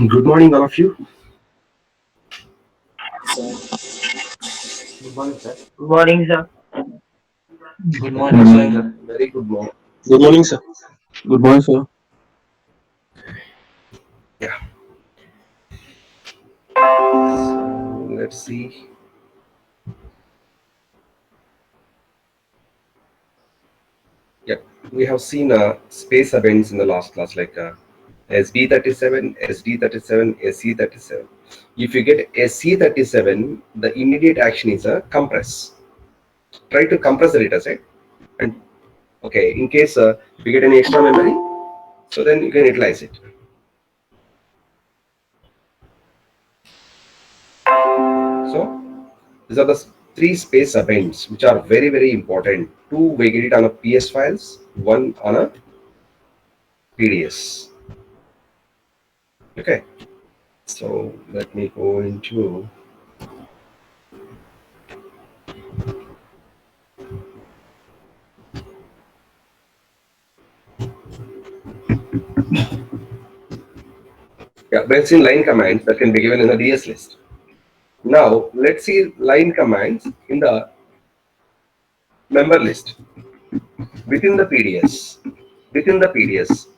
Good morning, all of you. Good morning, sir. Good morning, sir. Good Good morning, morning. sir. Very good morning. Good morning, sir. Good morning, sir. Yeah. So let's see. Yeah, we have seen space events in the last class, like SB37, SD37, SE37. If you get SE37, the immediate action is a compress. Try to compress the data set, and okay, in case if you get any extra memory, so then you can utilize it. So these are the three space events which are very, very important. Two we get it on a PS files, one on a PDS. Okay, so let me go into yeah, we've seen line commands that can be given in the DS list. Now let's see line commands in the member list within the PDS,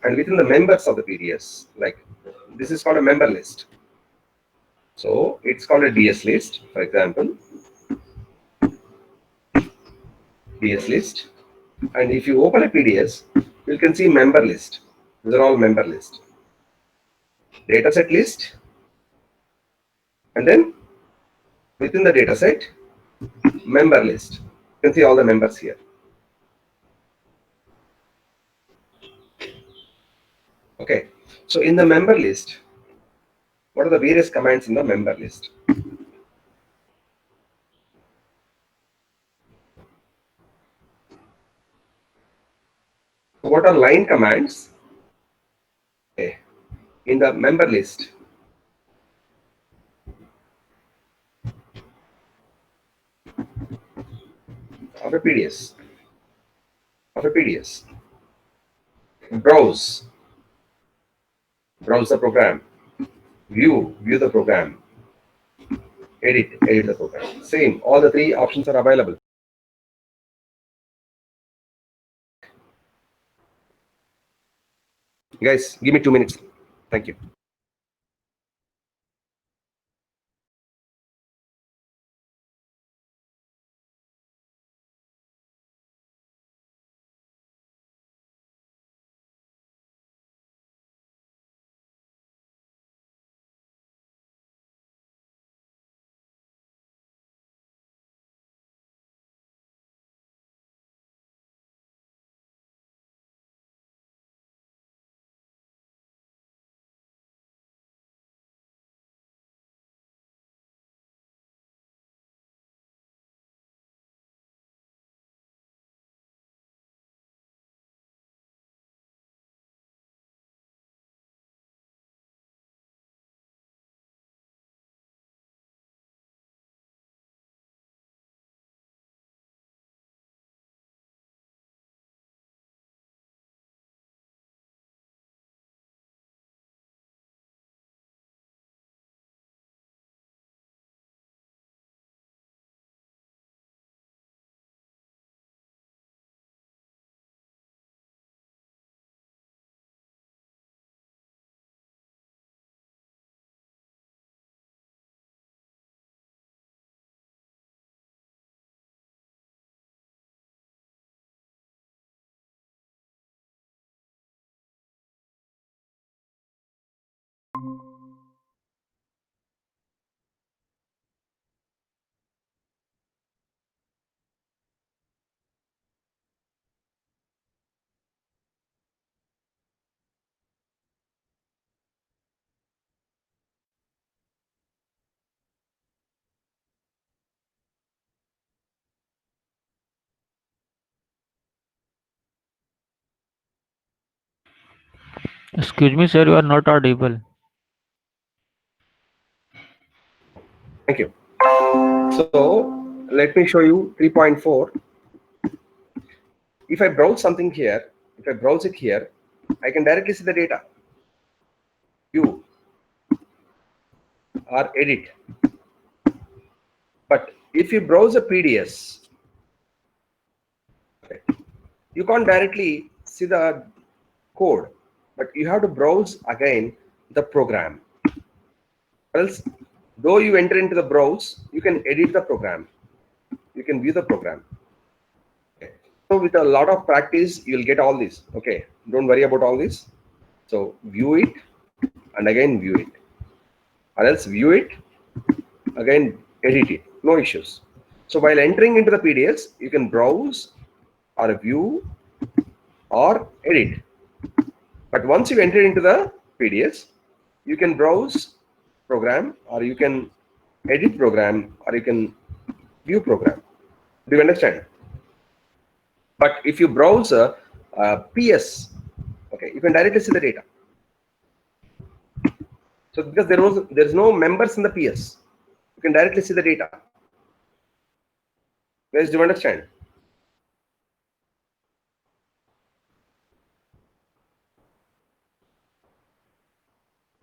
and within the members of the PDS. Like this is called a member list. So it's called a DS list, for example, DS list. And if you open a PDS, you can see member list. These are all member list. Dataset list, and then within the dataset, member list. You can see all the members here. Okay. So in the member list, what are the various commands in the member list? What are line commands? Okay. In the member list? Of a PDS. Of a PDS. Browse. Browse the program. View the program. Edit the program. Same. All the three options are available. Guys, give me 2 minutes. Thank you. Excuse me, sir, you are not audible. Thank you. So let me show you 3.4. If I browse something here, if I browse it here, I can directly see the data. View. or edit. But if you browse a PDS, okay, you can't directly see the code, but you have to browse again the program. Else, though you enter into the browse, you can edit the program. You can view the program. Okay. So with a lot of practice, you'll get all this. Okay, don't worry about all this. So view it and again view it, or else view it again, edit it. No issues. So while entering into the PDS, you can browse or view or edit. But once you enter into the PDS, you can browse program, or you can edit program, or you can view program. Do you understand? But if you browse a PS, okay, you can directly see the data. So because there's no members in the PS, you can directly see the data. Guys, do you understand?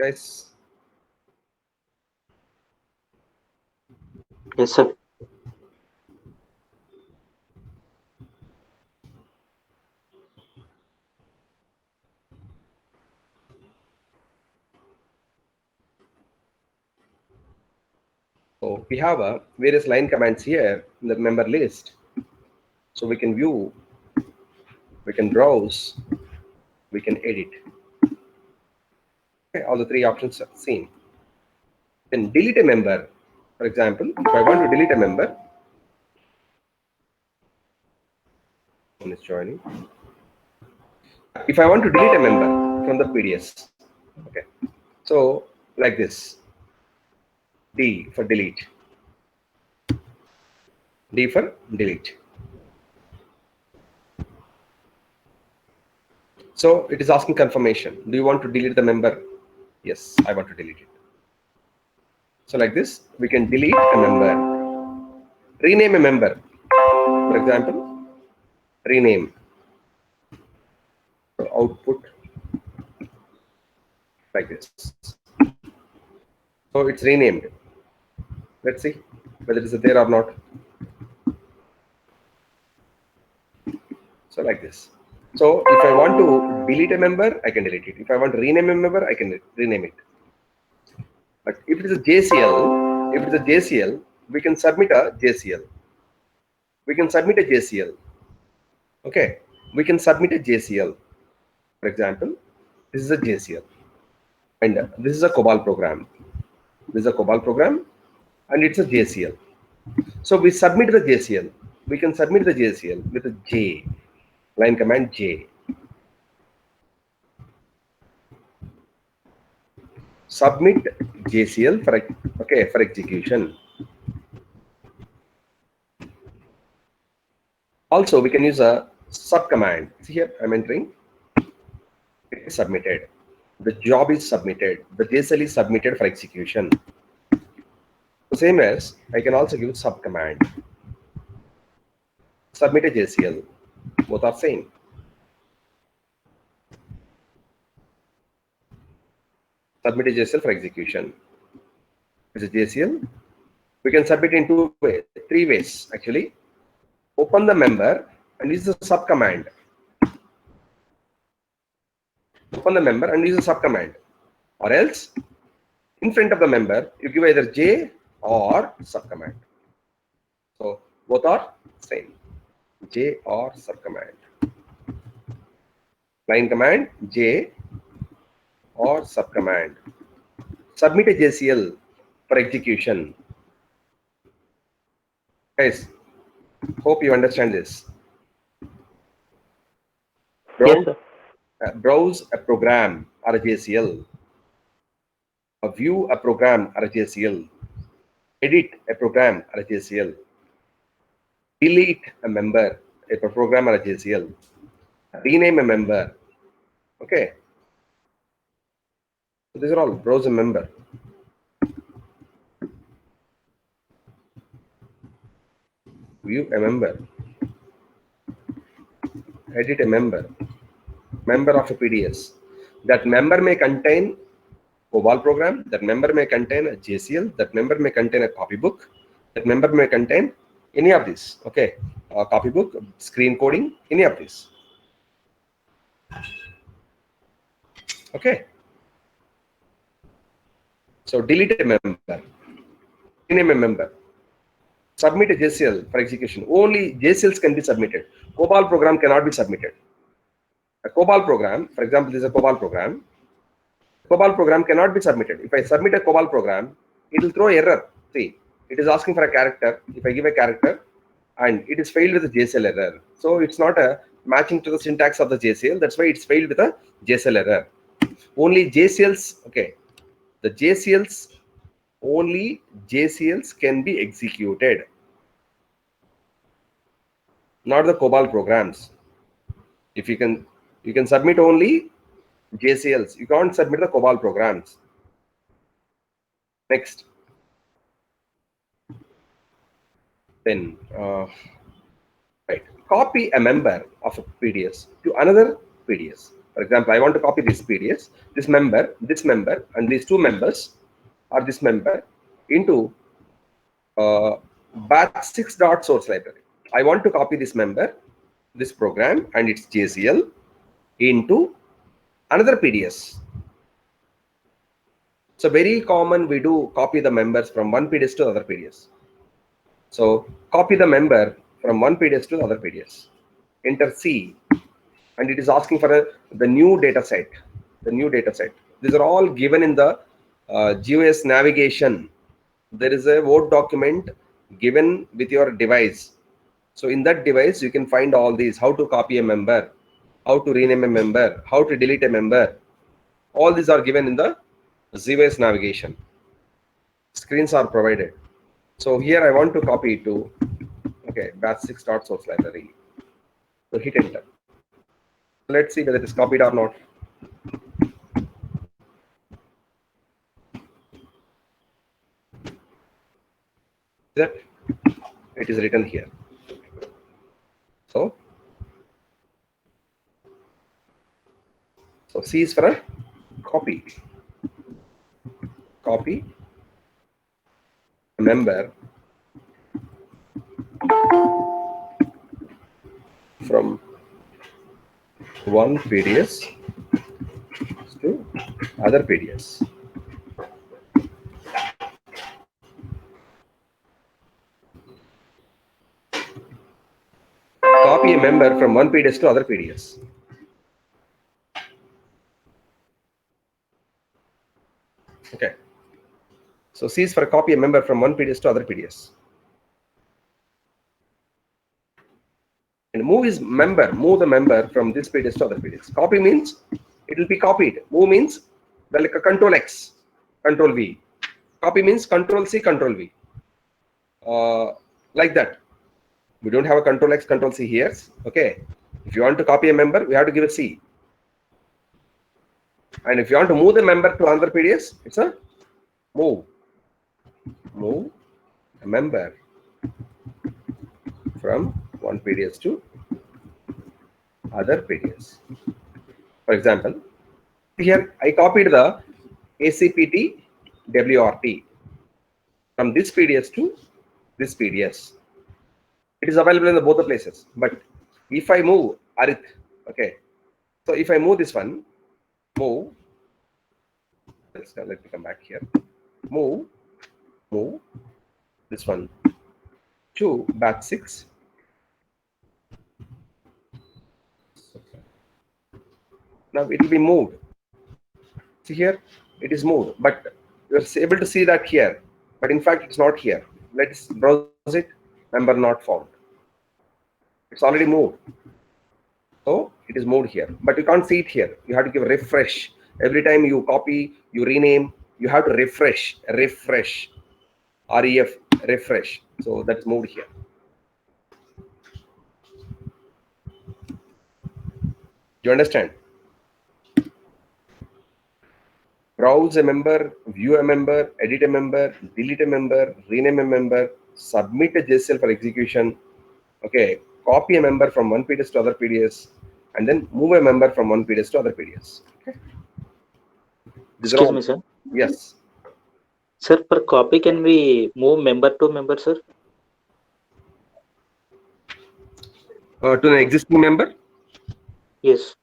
Guys, Yes, sir. so we have various line commands here in the member list. So we can view, we can browse, we can edit. Okay, all the three options are seen. Then delete a member. For example, if I want to delete a member, one is joining. If I want to delete a member from the PDS, okay. So like this, D for delete. D for delete. So it is asking confirmation. Do you want to delete the member? Yes, I want to delete it. So like this, we can delete a member. Rename a member. For example, rename. So output like this. So it's renamed. Let's see whether it is there or not. So like this. So if I want to delete a member, I can delete it. If I want to rename a member, I can rename it. But if it is a JCL, we can submit a JCL. We can submit a JCL. Okay, we can submit a JCL. For example, this is a JCL, and this is a COBOL program. This is a COBOL program, and it's a JCL. So we submit the JCL. We can submit the JCL with a J, line command J. Submit JCL for for execution. Also, we can use a sub command. See here, I'm entering. It is submitted. The job is submitted. The JCL is submitted for execution. The same as I can also give sub command. Submit a JCL. Both are same. Submit a JCL for execution. It's a JCL. We can submit in three ways actually. Open the member and use the sub command. Open the member and use the sub command. Or else, in front of the member, you give either J or sub command. So both are same. J or sub command. Line command J or sub command. Submit a JCL for execution. Guys, hope you understand this. Yes, sir. Browse a program or a JCL. View a program or a JCL. Edit a program or a JCL. Delete a member, a program or a JCL. Rename a member. Okay. So these are all browse a member. View a member. Edit a member. Member of a PDS. That member may contain COBOL program. That member may contain a JCL. That member may contain a copybook. That member may contain any of these. Okay, copybook, screen coding, any of these. Okay. So delete a member, rename a member, submit a JCL for execution. Only JCLs can be submitted. COBOL program cannot be submitted. A COBOL program, for example, this is a COBOL program. COBOL program cannot be submitted. If I submit a COBOL program, it will throw error. See, it is asking for a character. If I give a character, and it is failed with a JCL error. So it's not a matching to the syntax of the JCL. That's why it's failed with a JCL error. Only JCLs, okay, the JCLs, only JCLs can be executed, not the COBOL programs. If you can submit only JCLs. You can't submit the COBOL programs. Next. Then, right, copy a member of a PDS to another PDS. For example, I want to copy this PDS, this member, and these two members, or this member, into batch6.source library. I want to copy this member, this program, and its JCL into another PDS. So very common, we do copy the members from one PDS to other PDS. So copy the member from one PDS to the other PDS. Enter C, and it is asking for the new data set. The new data set. These are all given in the GOS navigation. There is a Word document given with your device. So in that device, you can find all these: how to copy a member, how to rename a member, how to delete a member. All these are given in the GOS navigation. Screens are provided. So here I want to copy it to, okay, batch6.source library. So hit enter. Let's see whether it is copied or not. That it is written here. So C is for a copy. Copy a member from one PDS to other PDS. Copy a member from one PDS to other PDS. Okay. So C is for copy a member from one PDS to other PDS. And move is member, move the member from this PDS to other PDS. Copy means it will be copied. Move means like a Control X, Control V. Copy means Control C, Control V. Like that. We don't have a Control X, Control C here. Okay. If you want to copy a member, we have to give a C. And if you want to move the member to another PDS, it's a move. Move a member from one PDS to other PDS. For example, here I copied the ACPT WRT from this PDS to this PDS. It is available in both the places. But if I move arith, okay, so if I move this one, move, let me come back here, move this one to batch6. Now it will be moved. See here, it is moved, but you're able to see that here, but in fact it's not here. Let's browse it. Member not found. It's already moved. So it is moved here, but you can't see it here. You have to give a refresh. Every time you copy, you rename, you have to refresh, refresh. So that's moved here. You understand? Browse a member, view a member, edit a member, delete a member, rename a member, submit a JSL for execution. Okay, copy a member from one PDS to other PDS, and then move a member from one PDS to other PDS. Okay. Excuse me, sir. Yes. Sir, for copy, can we move member to member, sir? To an existing member. Yes.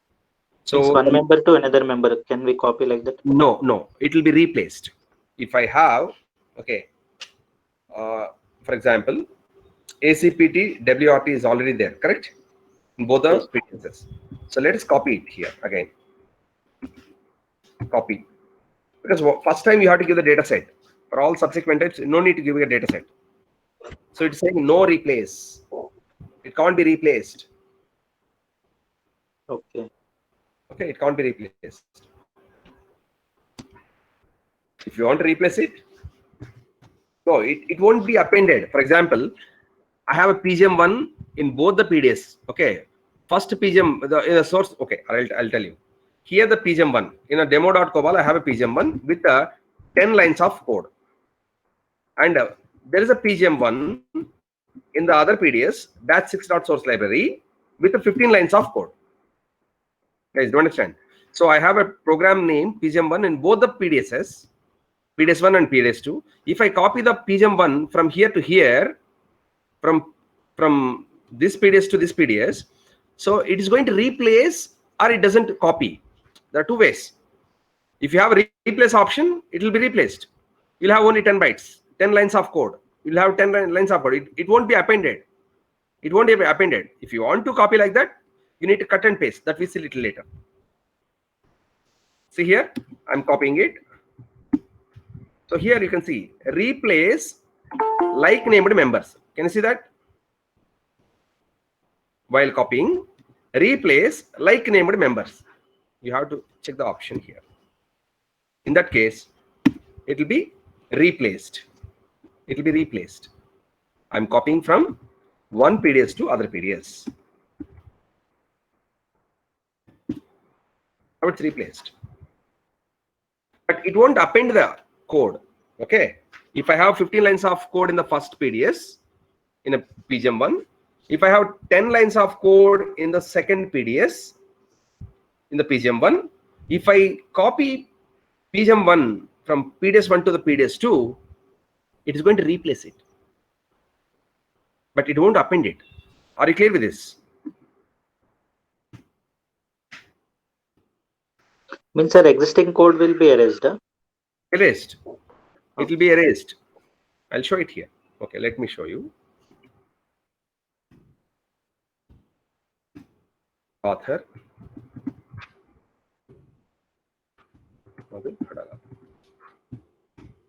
Means So one member to another member. Can we copy like that? no, it will be replaced. If I have, okay, for example, ACPT WRT is already there, correct? In both the Yes. PDSs. So let us copy it here again. Copy. Because first time you have to give the data set. For all subsequent types, no need to give a data set. So it's saying no replace. It can't be replaced. Okay. Okay, it can't be replaced. If you want to replace it, no, it won't be appended. For example, I have a PGM1 in both the PDS. Okay, first PGM in the source. Okay, I'll tell you. Here the PGM1 in a demo.cobol, I have a PGM1 with 10 lines of code, and there is a PGM1 in the other PDS batch 6.source library with 15 lines of code. Guys, don't understand. So I have a program name PGM1 in both the PDSs, PDS1 and PDS2. If I copy the PGM1 from here to here, from this PDS to this PDS, so it is going to replace or it doesn't copy. There are two ways. If you have a replace option, it will be replaced. You'll have only 10 bytes, 10 lines of code. You'll have 10 lines of code. It won't be appended. It won't be appended. If you want to copy like that, you need to cut and paste. That we see a little later. See here, I'm copying it. So here you can see replace like named members. Can you see that? While copying, replace like named members. You have to check the option here. In that case, it will be replaced. It will be replaced. I'm copying from one PDS to other PDS. Now it's replaced. But it won't append the code. Okay. If I have 15 lines of code in the first PDS in a PGM1, if I have 10 lines of code in the second PDS in the PGM1, if I copy PGM1 from PDS1 to the PDS2, it is going to replace it. But it won't append it. Are you clear with this? Means our existing code will be erased, huh? Erased. It will be erased. I'll show it here. Okay, let me show you. Author.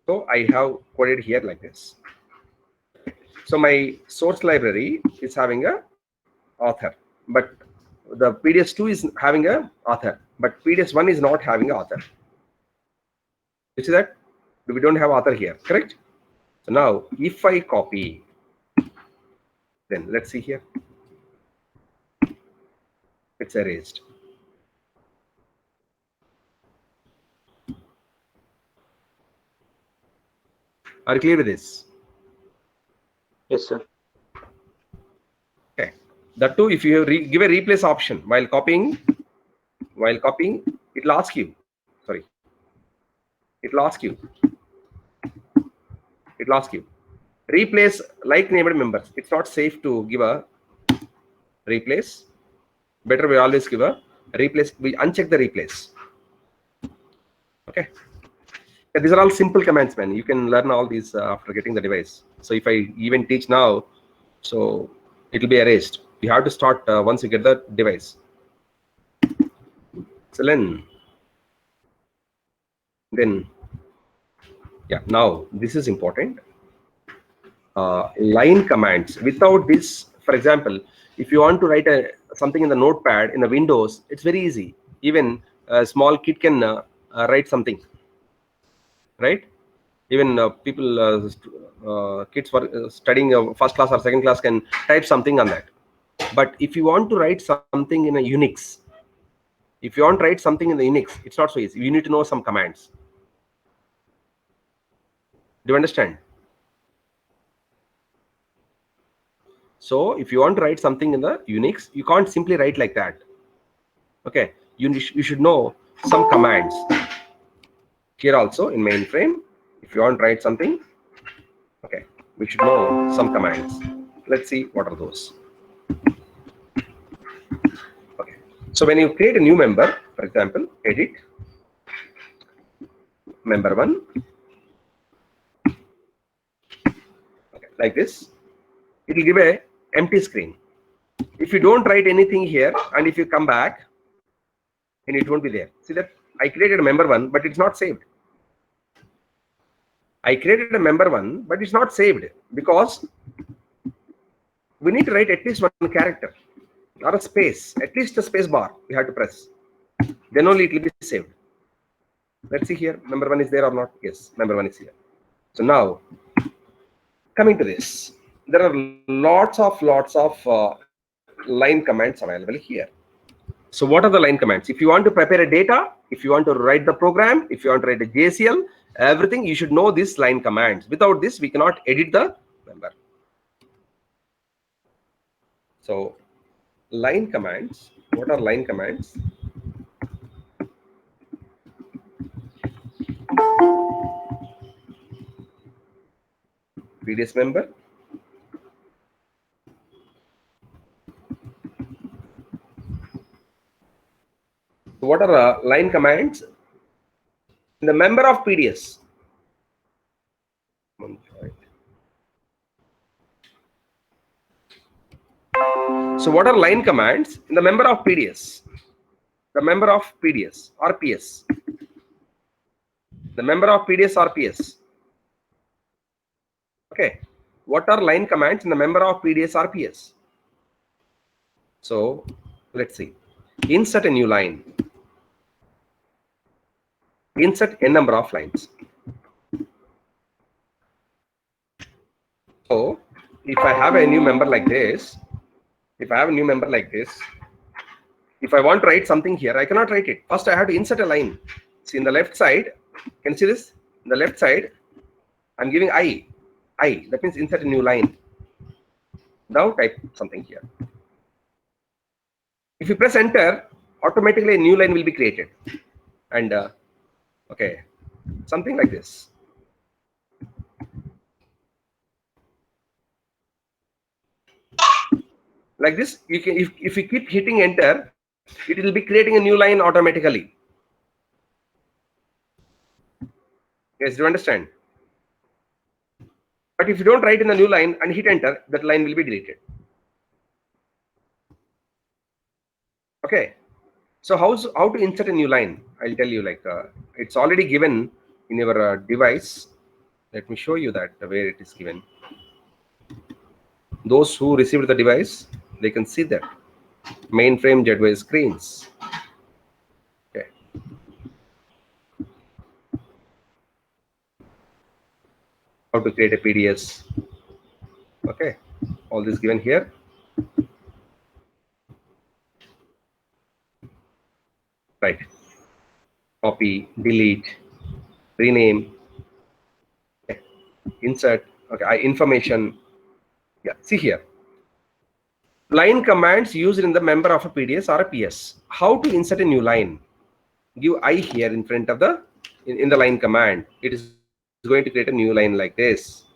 So I have coded here like this. So my source library is having a author, but the PDS2 is having a author, but PDS1 is not having a author. You see that? We don't have author here, correct? So now if I copy, then let's see here. It's erased. Are you clear with this? Yes, sir. Okay. That too, if you give a replace option while copying, it will ask you. Sorry. It will ask you. It will ask you. Replace like named members. It's not safe to give a replace. Better we always give a replace. We uncheck the replace. Okay. These are all simple commands, man. You can learn all these after getting the device. So if I even teach now, so it will be erased. You have to start once you get the device. So then yeah, now this is important. Line commands. Without this, for example, if you want to write something in the notepad in the Windows, it's very easy. Even a small kid can write something, right? Even kids for studying first class or second class can type something on that. But if you want to write something in a Unix, if you want to write something in the Unix, it's not so easy. You need to know some commands. Do you understand? So if you want to write something in the Unix, you can't simply write like that. Okay, you should know some commands. Here also in mainframe, if you want to write something, okay, we should know some commands. Let's see what are those. Okay, so when you create a new member, for example, edit member 1, okay, like this, it will give a empty screen. If you don't write anything here, and if you come back, and it won't be there. See that I created a member 1, but it's not saved. I created a member 1, but it's not saved because we need to write at least one character or a space, at least a space bar we have to press. Then only it will be saved. Let's see here, member 1 is there or not? Yes, member 1 is here. So now, coming to this, there are lots of line commands available here. So what are the line commands? If you want to prepare a data, if you want to write the program, if you want to write a JCL, everything you should know these line commands. Without this, we cannot edit the member. So line commands, what are line commands? PDS member, what are line commands in the member of PDS? So what are line commands in the member of PDS? The member of PDS RPS. The member of PDS RPS. Okay. What are line commands in the member of PDS RPS? So let's see. Insert a new line. Insert n number of lines. So if I have a new member like this, if I want to write something here, I cannot write it. First, I have to insert a line. See in the left side, can you see this? In the left side, I'm giving I. That means insert a new line. Now type something here. If you press enter, automatically a new line will be created. And okay, something like this. Like this, you can, if you keep hitting enter, it will be creating a new line automatically. Yes, do you understand? But if you don't write in the new line and hit enter, that line will be deleted. Okay. So how to insert a new line? I'll tell you. Like it's already given in your device. Let me show you that where it is given. Those who received the device, they can see that mainframe JetWave screens. Okay. How to create a PDS. Okay. All this given here. Right. Copy, delete, rename, okay. Insert. Okay. Information. Yeah. See here. Line commands used in the member of a PDS or a PS. How to insert a new line? Give I here in front of the in the line command. It is going to create a new line like this.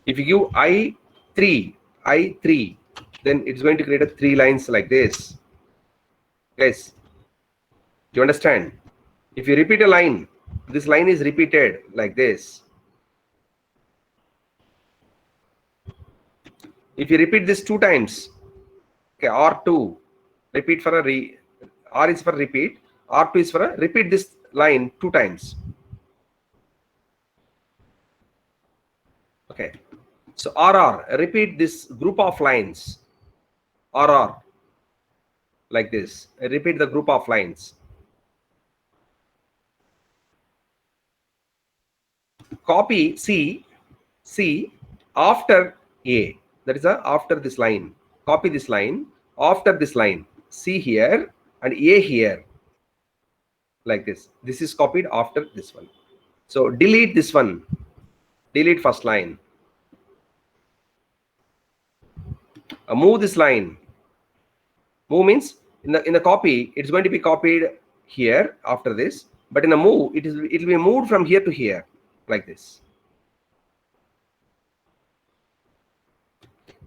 If you give I3, then it's going to create a 3 lines like this. Guys, do you understand? If you repeat a line, this line is repeated like this. If you repeat this 2 times, okay, R2, repeat for a R is for repeat, R2 is for a repeat this line 2 times. Okay, so RR, repeat this group of lines. RR, like this. Repeat the group of lines. Copy C after A. That is after this line. Copy this line after this line. C here and A here. Like this. This is copied after this one. So delete this one. Delete first line. Move this line. Move means in the copy, it's going to be copied here after this. But in a move, it will be moved from here to here like this.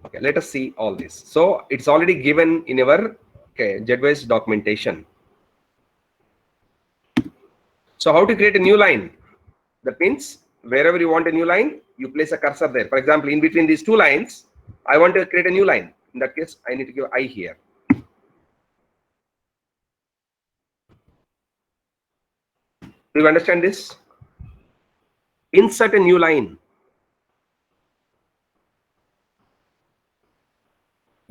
Okay, let us see all this. So it's already given in our JetWise documentation. So how to create a new line? That means wherever you want a new line, you place a cursor there. For example, in between these two lines, I want to create a new line. In that case, I need to give I here. Do you understand this? Insert a new line.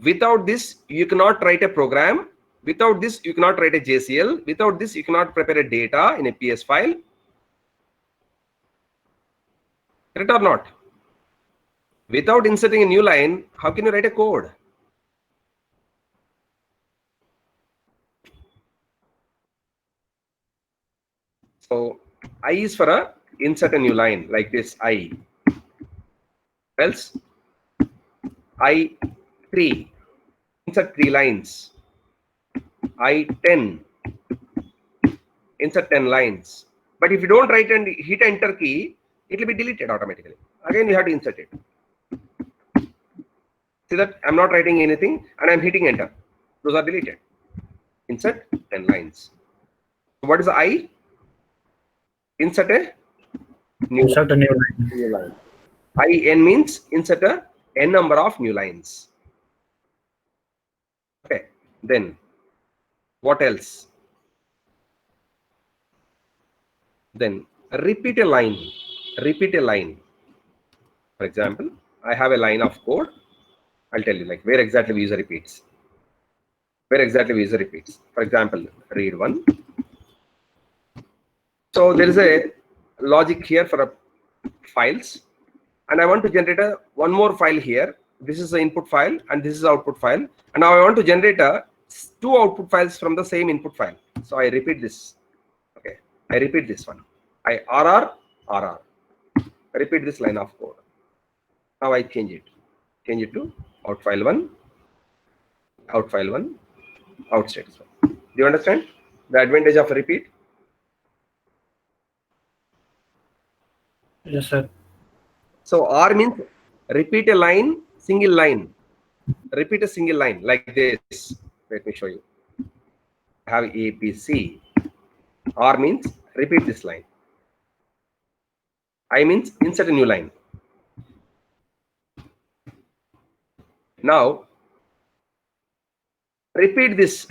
Without this, you cannot write a program. Without this, you cannot write a JCL. Without this, you cannot prepare a data in a PS file. Correct or not? Without inserting a new line, how can you write a code? So I is for a insert a new line like this I. Else I3. Insert 3 lines. I10. Insert 10 lines. But if you don't write and hit enter key, it will be deleted automatically. Again, you have to insert it. See that I'm not writing anything and I'm hitting enter. Those are deleted. Insert 10 lines. So what is the I? Insert a new line. IN means insert a n number of new lines. Okay. Then what else? Then repeat a line. Repeat a line. For example, I have a line of code. I'll tell you like where exactly user repeats. Where exactly user repeats. For example, read one. So there is a logic here for files, and I want to generate one more file here. This is the input file and this is the output file. And now I want to generate two output files from the same input file. So I repeat this. Okay, I repeat this one. I RR. I repeat this line of code. Now I change it. Change it to out file 1, out file 1, out status 1. Do you understand the advantage of repeat? Yes, sir. So R means repeat a line, single line. Repeat a single line like this. Let me show you. I have A, B, C. R means repeat this line. I means insert a new line. Now repeat this.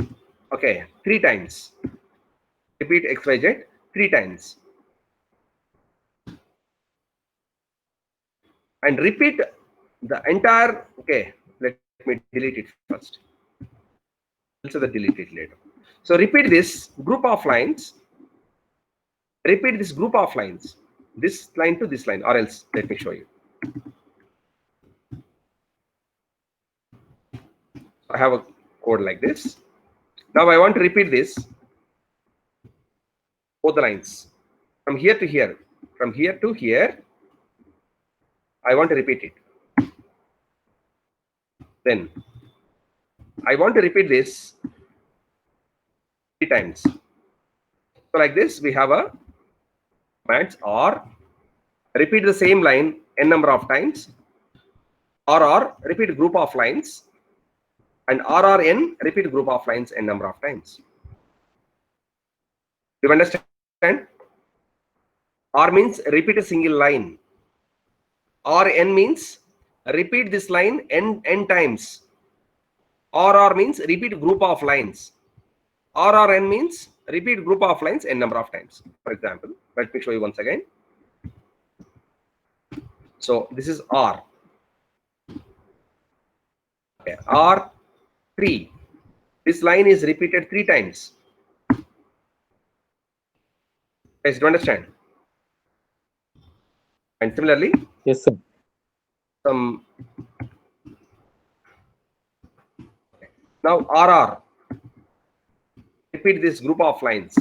Okay, 3 times. Repeat XYZ 3 times. And repeat the entire, okay, let me delete it first. Also the delete it later. So repeat this group of lines. Repeat this group of lines. This line to this line, or else let me show you. I have a code like this. Now I want to repeat this. Both the lines. From here to here. From here to here. I want to repeat it. Then I want to repeat this 3 times. So like this, we have a commands or repeat the same line n number of times, or repeat group of lines, and RRN repeat group of lines n number of times. Do you understand? R means repeat a single line. RN means repeat this line n times. RR means repeat group of lines. RRN means repeat group of lines n number of times. For example, let me show you once again. So this is R. Okay, R3. This line is repeated 3 times. Guys, do you understand? And similarly, Yes, sir. Now RR. Repeat this group of lines.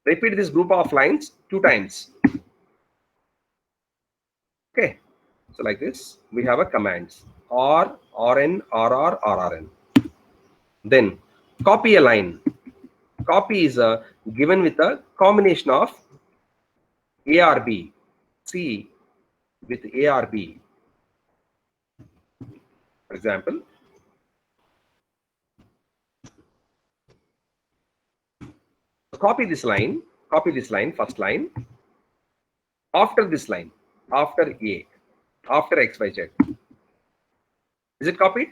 Repeat this group of lines 2 times. Okay. So like this, we have a commands R, RN, RR, RRN. Then copy a line. Copy is given with a combination of A or B. C with A or B. For example, copy this line, first line, after this line, after A, after XYZ. Is it copied?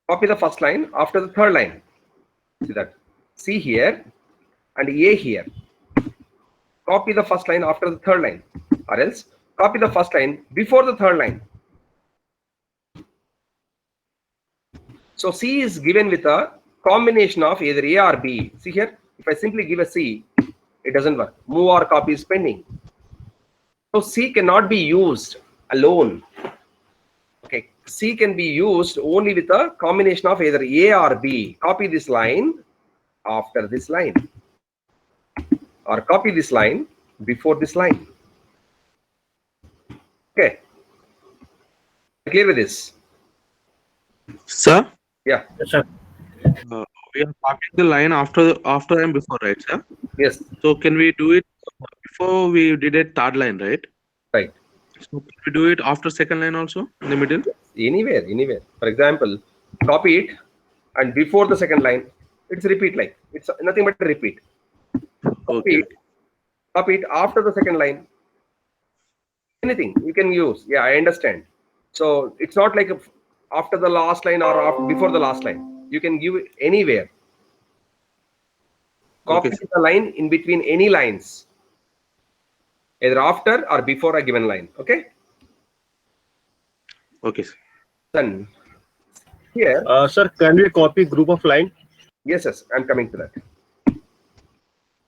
Copy the first line after the third line. See that? C here and A here. Copy the first line after the third line, or else copy the first line before the third line. So C is given with a combination of either A or B. See here, if I simply give a C, it doesn't work. Move or copy is pending. So C cannot be used alone. Okay, C can be used only with a combination of either A or B. Copy this line after this line, or copy this line before this line. Okay, clear with this? Sir, Yeah. Yes, sir. we are copying the line after and before, right, sir? Yes. So can we do it before we did a third line, right? Right. So can we do it after second line also in the middle? Anywhere. For example, copy it and before the second line, it's repeat, like it's nothing but a repeat. Okay. Copy it after the second line. Anything you can use. Yeah, I understand. So it's not like after the last line or before the last line. You can give it anywhere. Copy Okay, the line in between any lines, either after or before a given line. Okay. Okay, sir. Then here, Sir, can we copy group of line? yes, I'm coming to that.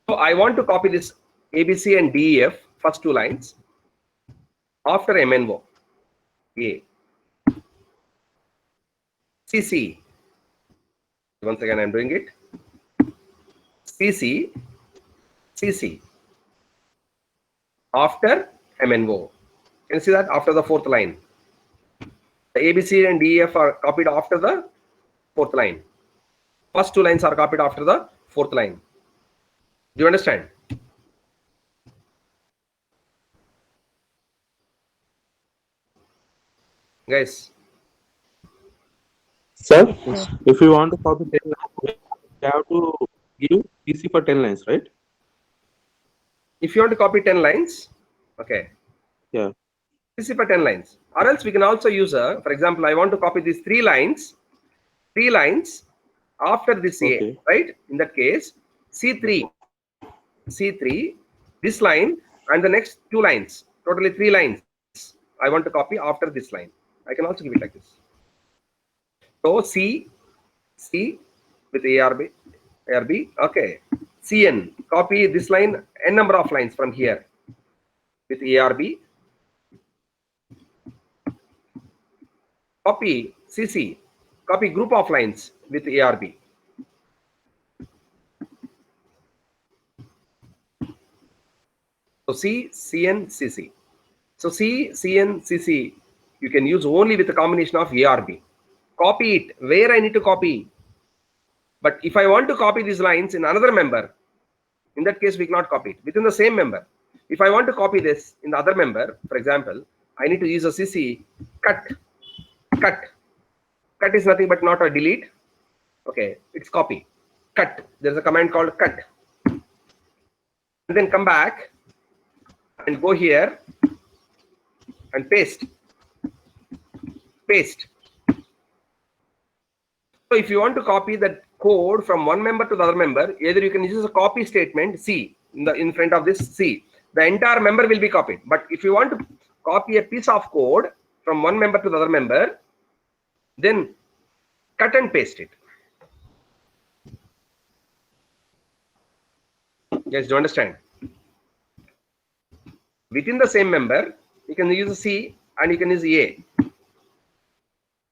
So I want to copy this ABC and DEF first two lines after MNO. A. CC. Once again, I'm doing it. CC. After MNO. Can you see that? After the fourth line. The ABC and DEF are copied after the fourth line. First two lines are copied after the fourth line. Do you understand? Guys, Sir, if you want to copy 10 lines, we have to give PC for 10 lines, right? if you want to copy 10 lines, okay. Yeah. CC for 10 lines. Or else we can also use for example, I want to copy these three lines after this A, Okay. right? In that case, C3, this line and the next two lines, totally three lines. I want to copy after this line. I can also give it like this. So C with ARB, okay. CN, copy this line, n number of lines from here with ARB. Copy CC, copy group of lines with ARB. So C, CN, CC. So C, CN, CC, you can use only with a combination of ARB. Copy it where I need to copy. But if I want to copy these lines in another member, in that case, we cannot copy it within the same member. If I want to copy this in the other member, for example, I need to use a CC cut. Cut is nothing but not a delete. Okay, it's copy. Cut. There's a command called cut. And then come back and go here and paste. So if you want to copy that code from one member to the other member, either you can use a copy statement C in front of this C. The entire member will be copied. But if you want to copy a piece of code from one member to the other member, then cut and paste it. Yes, do you understand? Within the same member, you can use a C and you can use A.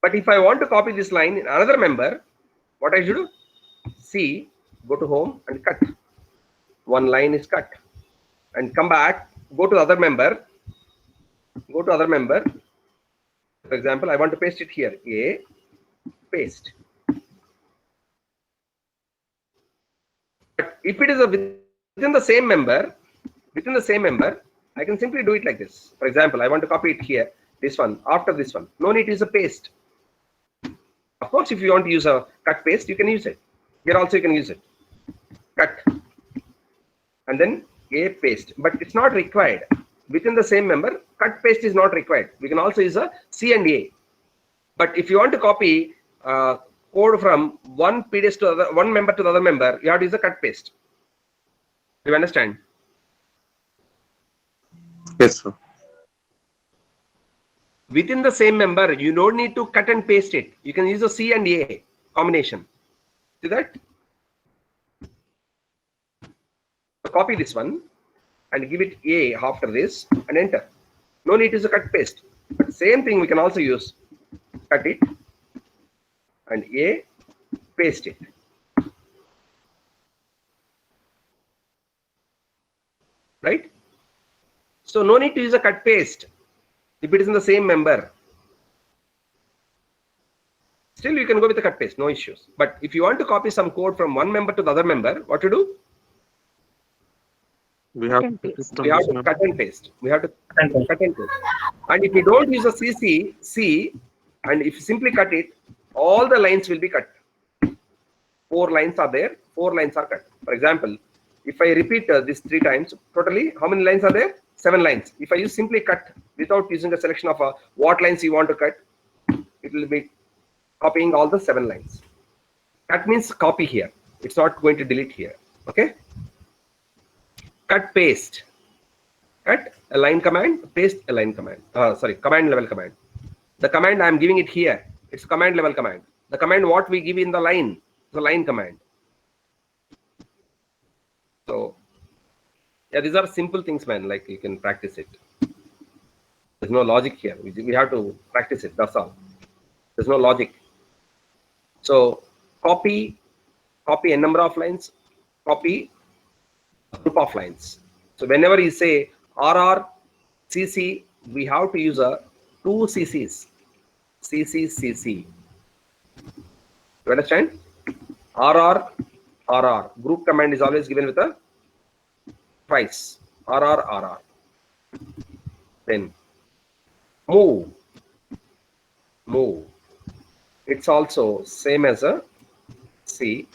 But if I want to copy this line in another member, what I should do? C, go to home and cut. One line is cut. And come back, go to the other member. For example, I want to paste it here. A, paste. But if it is within the same member, I can simply do it like this. For example, I want to copy it here, this one, after this one. No need to use a paste. Of course, if you want to use a cut paste, you can use it. Here also you can use it. Cut. And then a paste. But it's not required. Within the same member, cut paste is not required. We can also use a C and A. But if you want to copy code from one PDS to the other, one member to the other member, you have to use a cut paste. Do you understand? Yes, sir. Within the same member, you don't need to cut and paste it. You can use a C and A combination. See that? So copy this one and give it A after this and enter. No need to use a cut paste. But same thing we can also use. Cut it and A, paste it. Right? So no need to use a cut paste if it is in the same member. Still you can go with the cut paste, no issues. But if you want to copy some code from one member to the other member, what to do? We have And to paste. from We have this to member. cut and paste. We have to cut and paste. And if you don't use a C, and if you simply cut it, all the lines will be cut. 4 lines are there, 4 lines are cut. For example, if I repeat this 3 times, totally how many lines are there? 7 lines. If I use simply cut without using a selection of what lines you want to cut, it will be copying all the 7 lines. Cut means copy here. It's not going to delete here. Okay? Cut paste. Cut a line command, paste a line command. Command level command. The command I am giving it here. It's command level command. The command what we give in the line, the line command. So yeah, these are simple things, man. Like you can practice it. There's no logic here. We have to practice it. That's all. There's no logic. So copy a number of lines, copy a group of lines. So whenever you say RR, CC, we have to use a 2 CCs. CC, CC. You understand? RR, RR. Group command is always given with a twice. RR, RR. Then move. Move. It's also same as a C,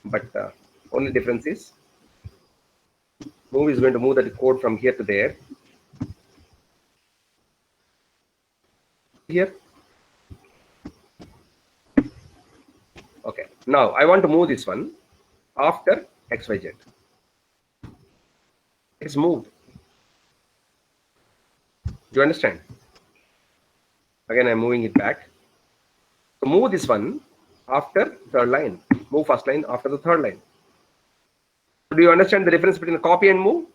but only difference is move is going to move the code from here to there. Here. Okay. Now I want to move this one after XYZ. It's moved. Do you understand? Again, I'm moving it back. So move this one after third line. Move first line after the third line. Do you understand the difference between copy and move?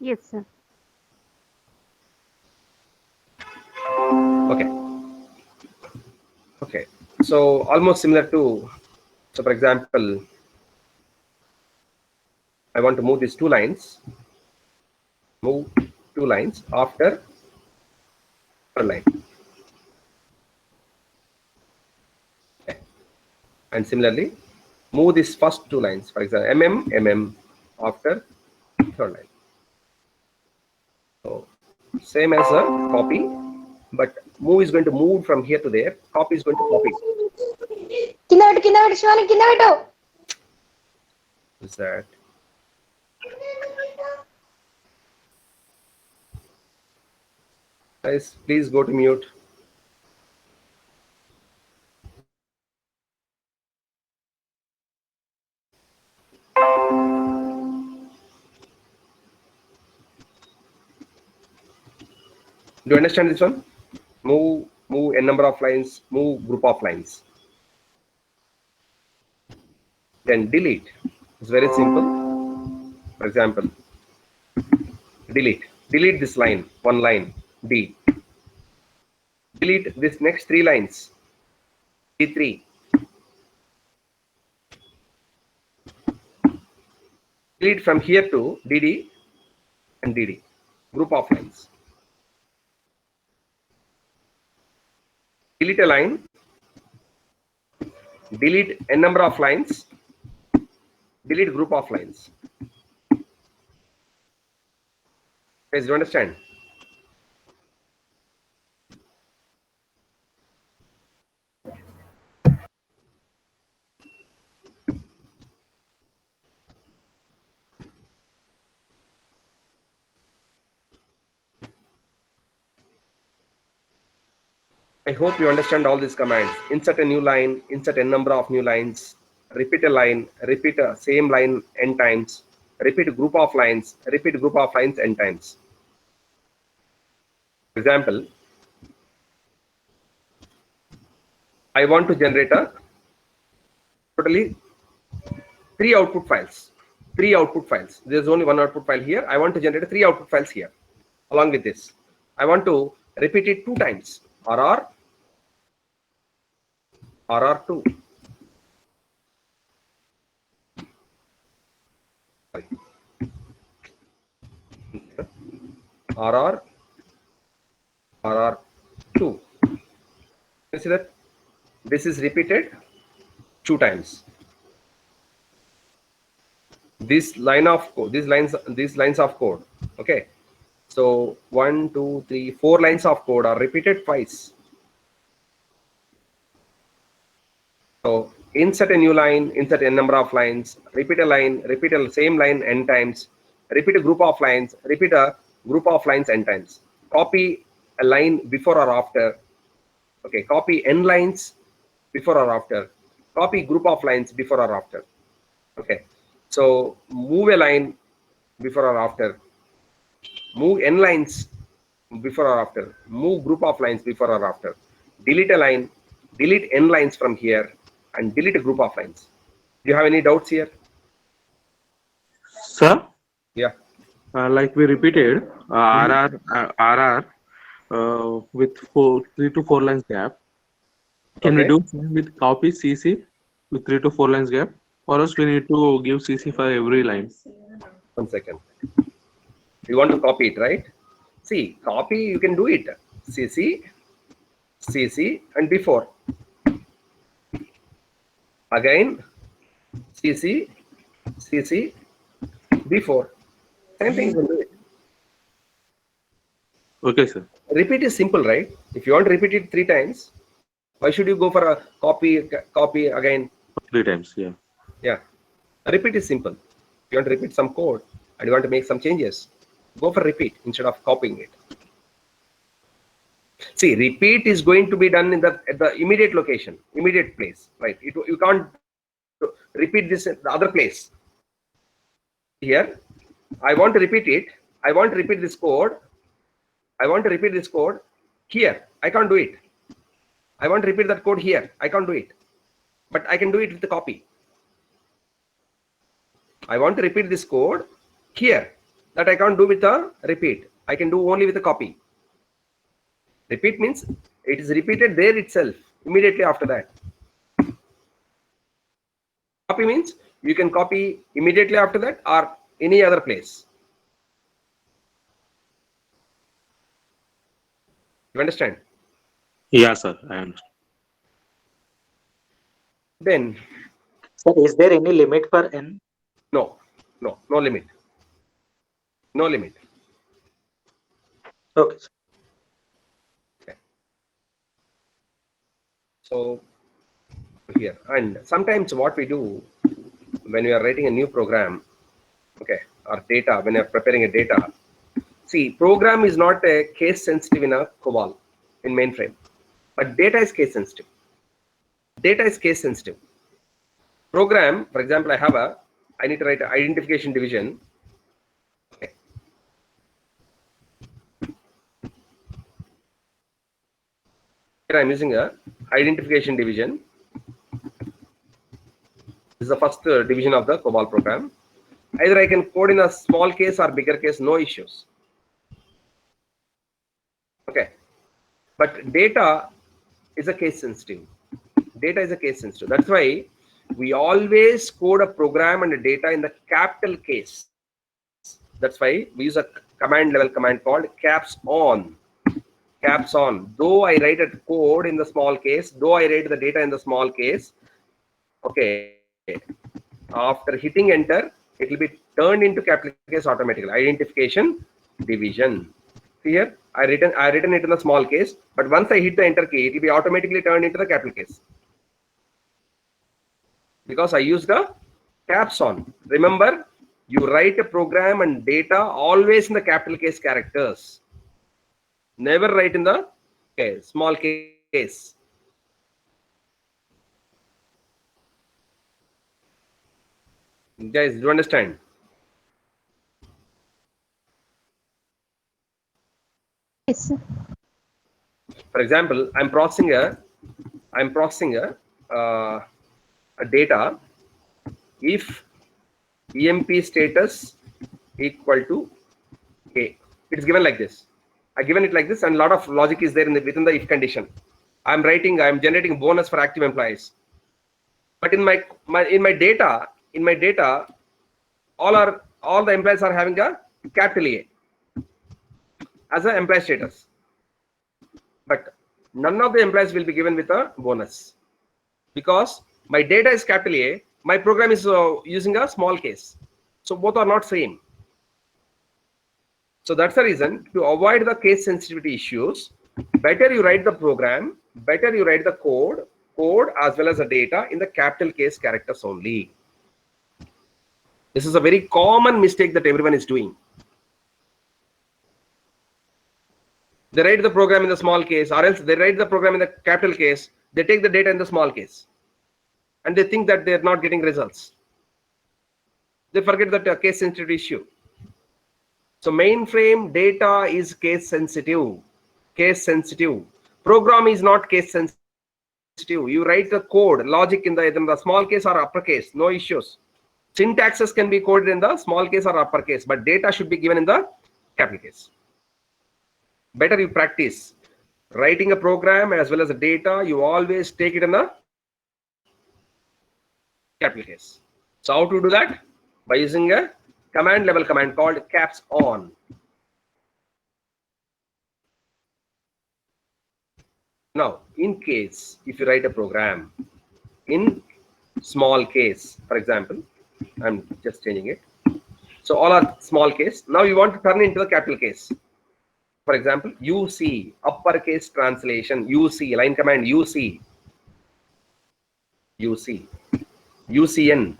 Yes, sir. Okay. Okay. So almost similar to, so for example, I want to move these 2 lines. Move 2 lines after third line. Okay. And similarly, move these first 2 lines. For example, MM after third line. So same as a copy, but move is going to move from here to there. Copy is going to copy. Is that? Guys, please go to mute. Do you understand this one? Move a number of lines, move group of lines. Then delete. It's very simple. For example, delete this line, 1 line, D. Delete this next 3 lines, D3. Delete from here to DD and DD, group of lines. Delete a line, delete n number of lines, delete group of lines. Guys, do you understand? I hope you understand all these commands. Insert a new line, insert a number of new lines, repeat a line, repeat a same line n times, repeat a group of lines, repeat group of lines n times. For example, I want to generate a totally 3 output files. 3 output files. There's only 1 output file here. I want to generate 3 output files here. Along with this, I want to repeat it 2 times. RR2. Sorry. RR2. You see that this is repeated 2 times. This line of code, these lines of code. Okay. So 1, 2, 3, 4 lines of code are repeated twice. So insert a new line, insert a number of lines, repeat a line, repeat a same line n times, repeat a group of lines, repeat a group of lines n times. Copy a line before or after. Okay, copy n lines before or after. Copy group of lines before or after. Okay, so move a line before or after. Move n lines before or after. Move group of lines before or after. Delete a line, delete n lines from here, and delete a group of lines. Do you have any doubts here? Sir, Yeah. like we repeated RR with 3 to 4 lines gap. Can we Okay. do same with copy CC with 3 to 4 lines gap, or else we need to give CC for every line? 1 second. You want to copy it, right? See, copy, you can do it. CC, CC, and before. Again, CC, CC, before. Same thing, you can do it. Okay, sir. Repeat is simple, right? If you want to repeat it 3 times, why should you go for a copy again? 3 times, yeah. Yeah. Repeat is simple. If you want to repeat some code and you want to make some changes, go for repeat instead of copying it. See, repeat is going to be done in at the immediate location, immediate place, right? You can't repeat this in the other place. Here, I want to repeat it. I want to repeat this code. I want to repeat this code here. I can't do it. I want to repeat that code here. I can't do it. But I can do it with the copy. I want to repeat this code here. That I can't do with a repeat. I can do only with a copy. Repeat means it is repeated there itself, immediately after that. Copy means you can copy immediately after that or any other place. You understand? Yeah, sir, I understand. Then, Sir, is there any limit for n? no limit. No limit. Okay, sir. So here, and sometimes what we do when we are writing a new program, okay, or data, when you are preparing a data, see, program is not a case sensitive in a COBOL, in mainframe, but data is case sensitive. Data is case sensitive. Program, for example, I need to write an identification division. Okay. Here I'm using a identification division. This is the first division of the COBOL program. Either I can code in a small case or bigger case, no issues. Okay. But data is a case sensitive. Data is a case sensitive. That's why we always code a program and a data in the capital case. That's why we use a command level command called caps on. Caps on. Though I write a code in the small case, though I write the data in the small case, Okay. After hitting enter, it will be turned into capital case automatically. Identification division. See here, I written it in the small case, but once I hit the enter key, it will be automatically turned into the capital case. Because I used the caps on. Remember, you write a program and data always in the capital case characters. Never write in the small case. Guys, do you understand? Yes, sir. For example, I'm processing a data if EMP status equal to A. It's given like this. I given it like this, and a lot of logic is there within the if condition. I'm generating bonus for active employees. But in my data, all the employees are having a capital A as an employee status. But none of the employees will be given with a bonus because my data is capital A, my program is using a small case. So both are not same. So that's the reason, to avoid the case sensitivity issues, better you write the program, better you write the code as well as the data in the capital case characters only. This is a very common mistake that everyone is doing. They write the program in the small case, or else they write the program in the capital case. They take the data in the small case, and they think that they are not getting results. They forget that case sensitive issue. So mainframe data is case sensitive. Case sensitive. Program is not case sensitive. You write the code, logic in the small case or uppercase, no issues. Syntaxes can be coded in the small case or uppercase, but data should be given in the capital case. Better you practice writing a program as well as the data. You always take it in the capital case. So how to do that? By using a command level command called caps on. Now, in case if you write a program in small case, for example, I'm just changing it. So all are small case. Now you want to turn it into the capital case. For example, UC, uppercase translation, UC, line command UC, UC, UCN,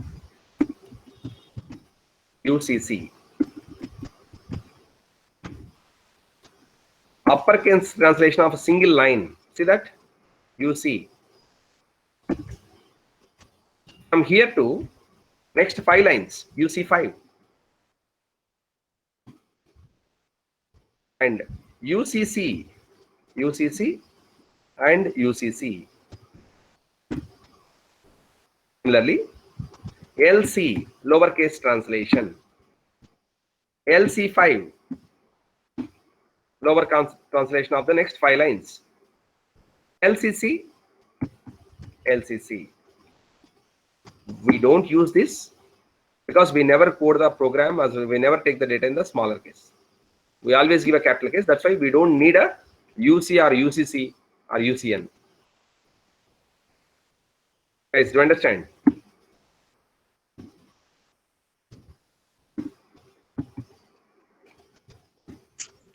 UCC. Uppercase translation of a single line. See that? UC. From here to next 5 lines, UC5. And UCC, UCC and UCC. Similarly, LC, lowercase translation. LC5, lower translation of the next 5 lines. LCC, LCC. We don't use this because we never code the program, as we never take the data in the smaller case. We always give a capital case. That's why we don't need a UC or UCC or UCN. Guys, do you understand?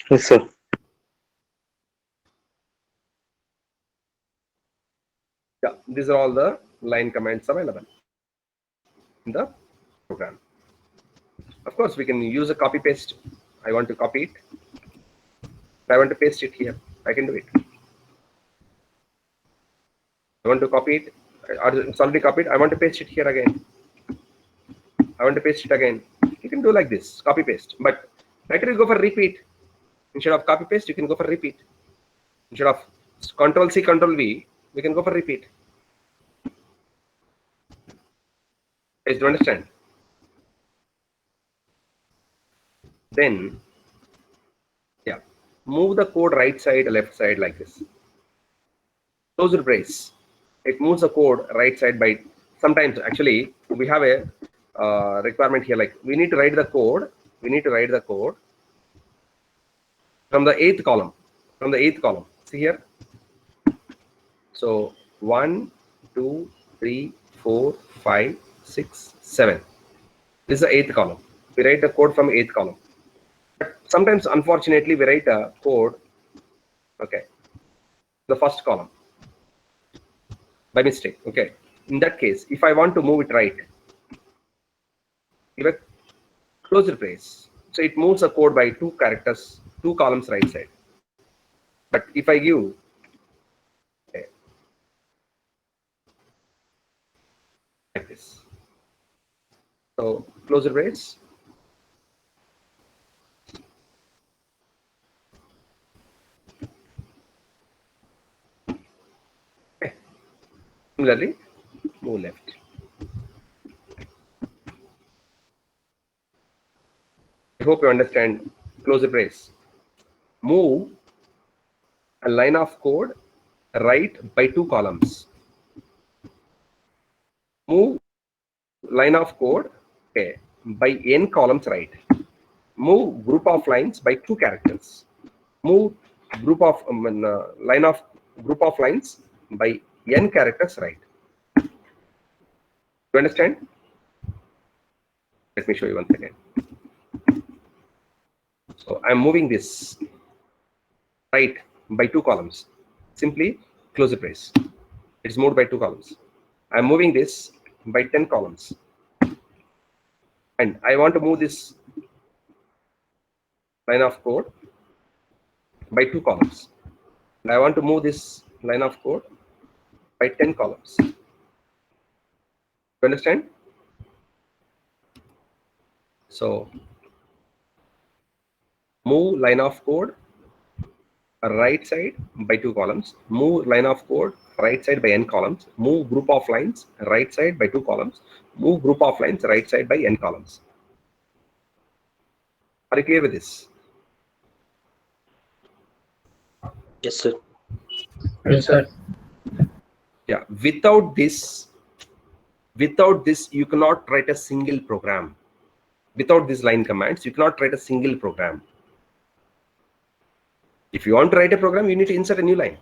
Yes, sir. Yeah, these are all the line commands available in the program. Of course, we can use a copy paste. I want to copy it. I want to paste it here. I can do it. I want to copy it. It's already copied. I want to paste it here again. I want to paste it again. You can do like this, copy paste. But better you go for repeat. Instead of copy paste, you can go for repeat. Instead of Control C, Control V, we can go for repeat. Guys, do you understand? Then, yeah, move the code right side, left side like this. Closed brace. It moves the code right side by. Sometimes actually we have a requirement here, like we need to write the code. We need to write the code from the 8th column. From the 8th column. See here. So 1, 2, 3, 4, 5, 6, 7. This is the 8th column. We write the code from 8th column. But sometimes, unfortunately, we write a code, okay, the first column by mistake. Okay. In that case, if I want to move it right, give a closure brace. So it moves the code by 2 characters, 2 columns right side. But if I give like this, so closure brace, okay. Similarly, move left. I hope you understand closure brace. Move a line of code right by 2 columns. Move line of code, okay, by n columns right. Move group of lines by 2 characters. Move group of line of group of lines by n characters right. You understand? Let me show you once again. So I'm moving this right by 2 columns. Simply close the brace. It's moved by 2 columns. I'm moving this by 10 columns. And I want to move this line of code by 2 columns. And I want to move this line of code by 10 columns. You understand? So move line of code right side by 2 columns. Move line of code right side by n columns. Move group of lines right side by 2 columns. Move group of lines right side by n columns. Are you clear with this? Yes, sir. Yes, sir. Yeah. Without this, you cannot write a single program. Without these line commands, you cannot write a single program. If you want to write a program, you need to insert a new line.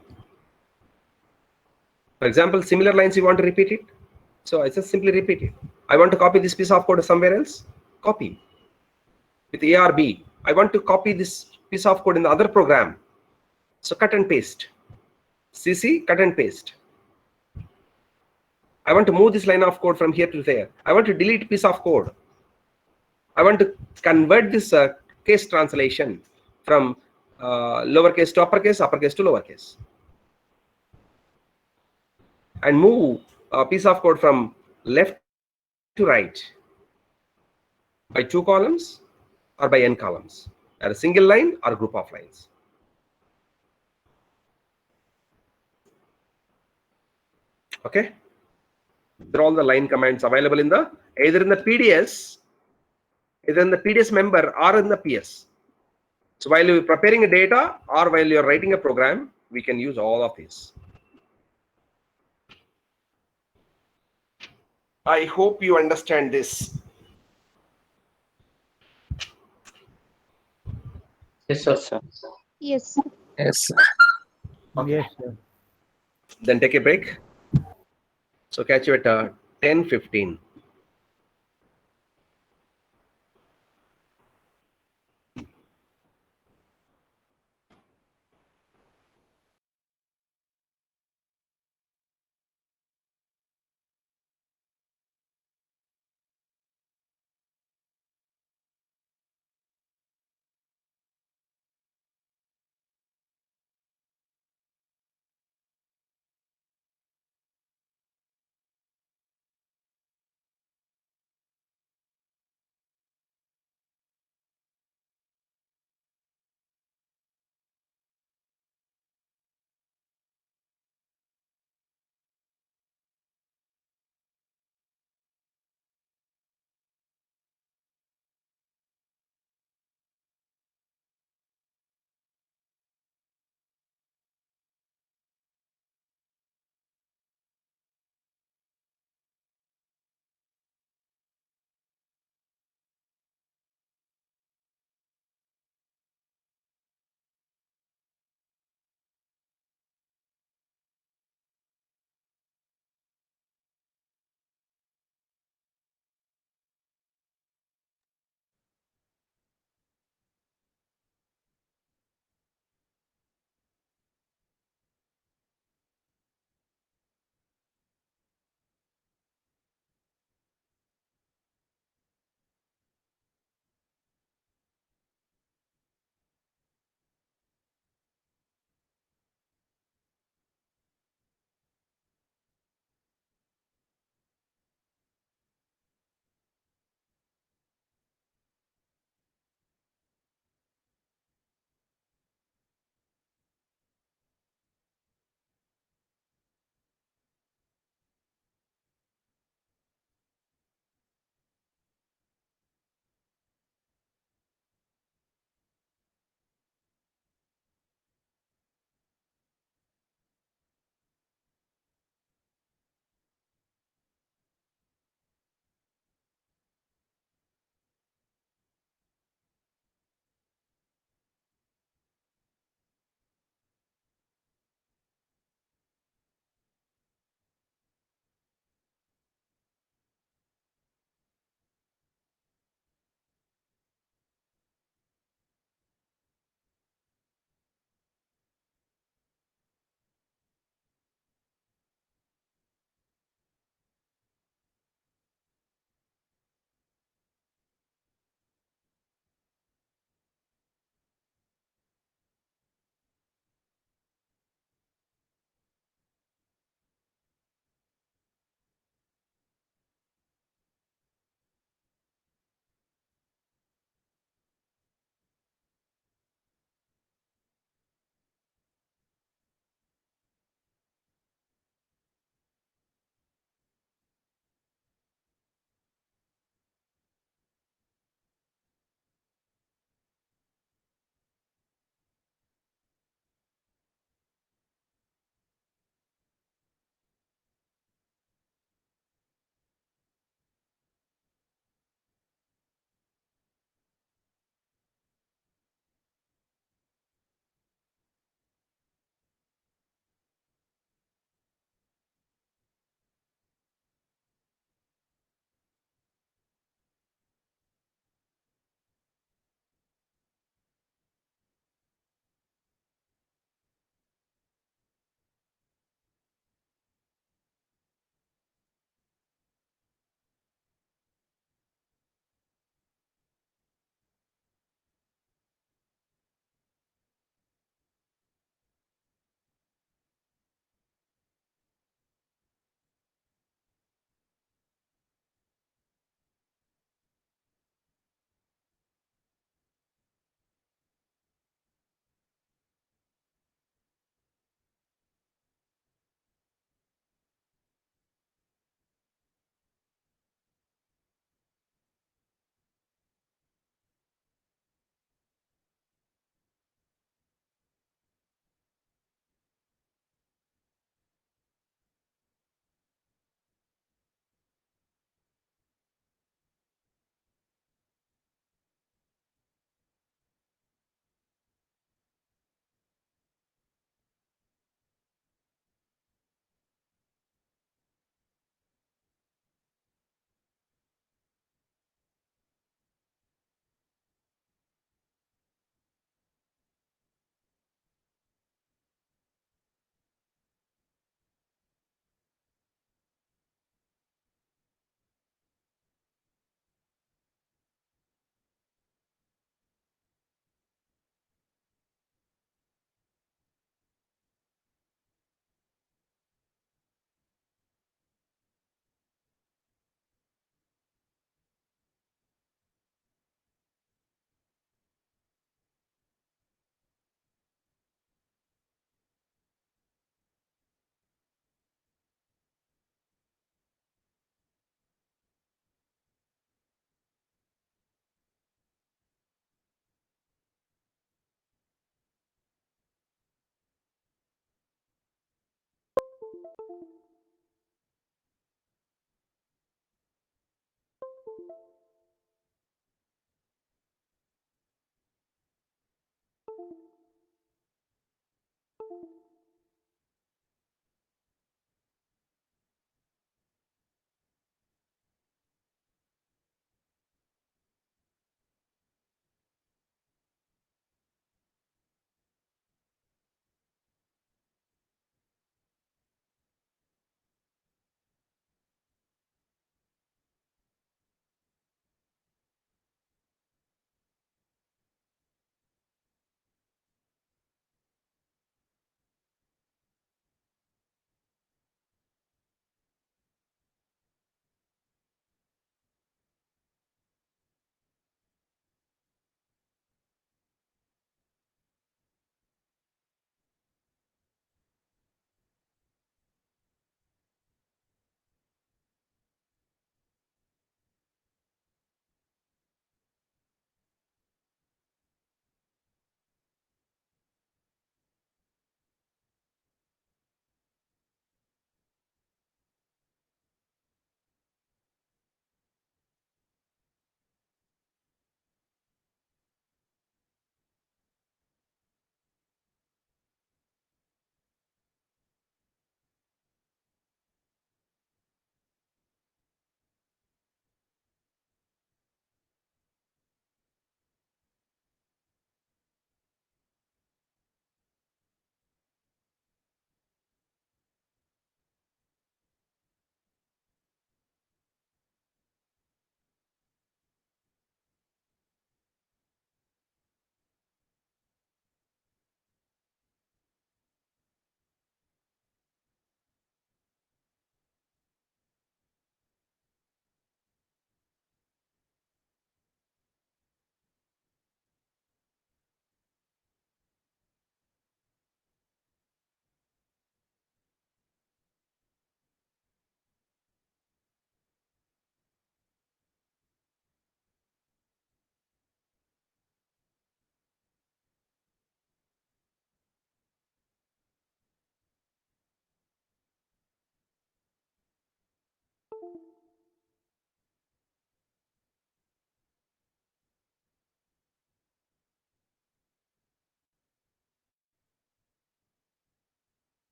For example, similar lines, you want to repeat it. So I just simply repeat it. I want to copy this piece of code somewhere else. Copy. With A or B, I want to copy this piece of code in the other program. So cut and paste. CC, cut and paste. I want to move this line of code from here to there. I want to delete piece of code. I want to convert this case translation from lowercase to uppercase, uppercase to lowercase. And move a piece of code from left to right by 2 columns or by n columns, or a single line or a group of lines. Okay, they're all the line commands available in the either in the PDS, either in the PDS member or in the PS. So while you're preparing a data or while you're writing a program, we can use all of these. I hope you understand this. Yes, sir. Yes. Yes. Okay. Yes, sir. Then take a break. So catch you at 10:15.